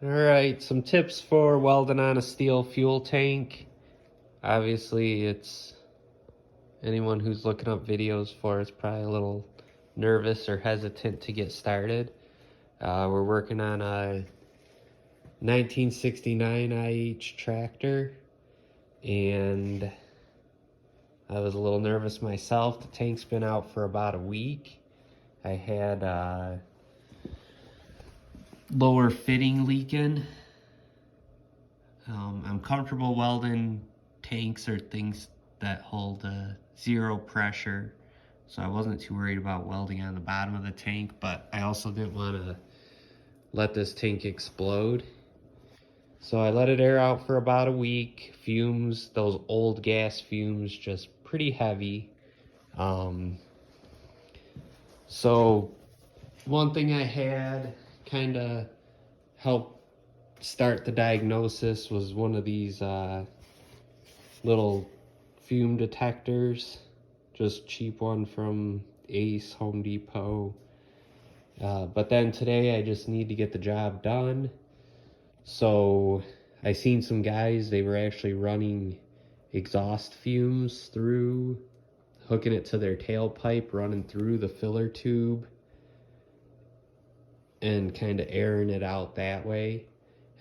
Alright, some tips for welding on a steel fuel tank. Obviously, it's anyone who's looking up videos for it's probably a little nervous or hesitant to get started. We're working on a 1969 IH tractor, and I was a little nervous myself. The tank's been out for about a week. I had lower fitting leaking. I'm comfortable welding tanks or things that hold zero pressure, so I wasn't too worried about welding on the bottom of the tank, but I also didn't want to let this tank explode. So I let it air out for about a week. Fumes, those old gas fumes, just pretty heavy. So one thing I had kind of help start the diagnosis was one of these little fume detectors, just cheap one from Ace, Home Depot. But then today I just need to get the job done. So I seen some guys, they were actually running exhaust fumes through, hooking it to their tailpipe, running through the filler tube, and kind of airing it out that way,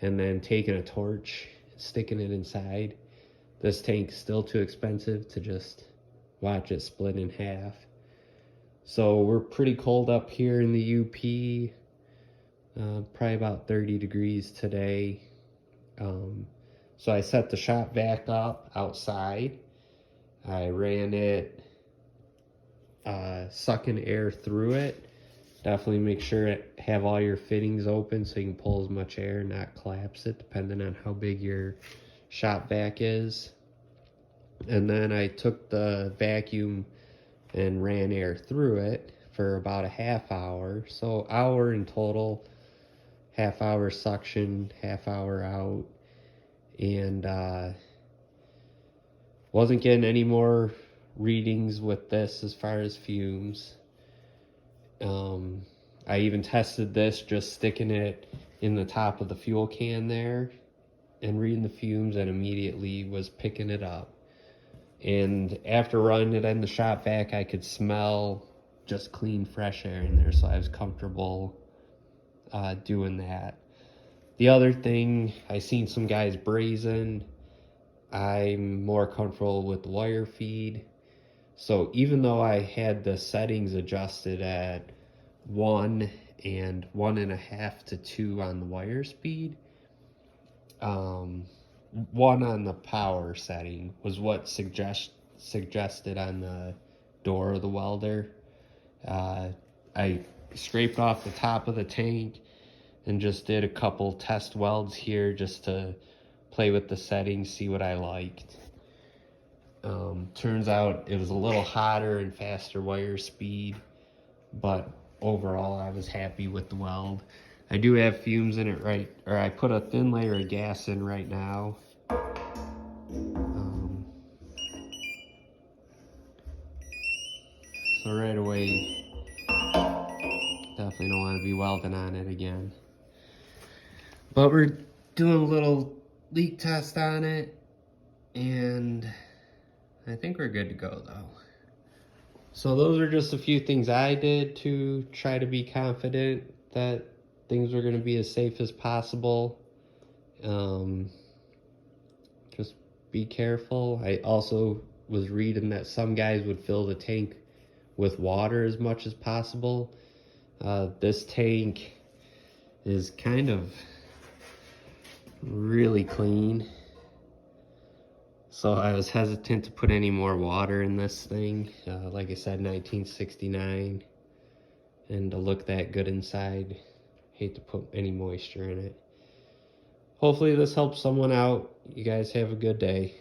and then taking a torch, sticking it inside. This tank's still too expensive to just watch it split in half. So we're pretty cold up here in the UP, probably about 30 degrees today. So I set the shop vac up outside. I ran it, sucking air through it. Definitely make sure to have all your fittings open so you can pull as much air and not collapse it, depending on how big your shop vac is. And then I took the vacuum and ran air through it for about a half hour. So hour in total, half hour suction, half hour out. And wasn't getting any more readings with this as far as fumes. I even tested this just sticking it in the top of the fuel can there and reading the fumes, and immediately was picking it up. And after running it in the shop vac, I could smell just clean, fresh air in there, so I was comfortable doing that. The other thing, I seen some guys brazing. I'm more comfortable with the wire feed. So even though I had the settings adjusted at 1 and 1.5 to 2 on the wire speed, 1 on the power setting was what suggested on the door of the welder. I scraped off the top of the tank and just did a couple test welds here just to play with the settings, see what I liked. Turns out it was a little hotter and faster wire speed, but overall I was happy with the weld. I do have fumes in it I put a thin layer of gas in right now. So right away, definitely don't want to be welding on it again. But we're doing a little leak test on it, and I think we're good to go though. So those are just a few things I did to try to be confident that things were going to be as safe as possible. Just be careful. I also was reading that some guys would fill the tank with water as much as possible. This tank is kind of really clean, so I was hesitant to put any more water in this thing. Like I said, 1969, and to look that good inside, hate to put any moisture in it. Hopefully this helps someone out. You guys have a good day.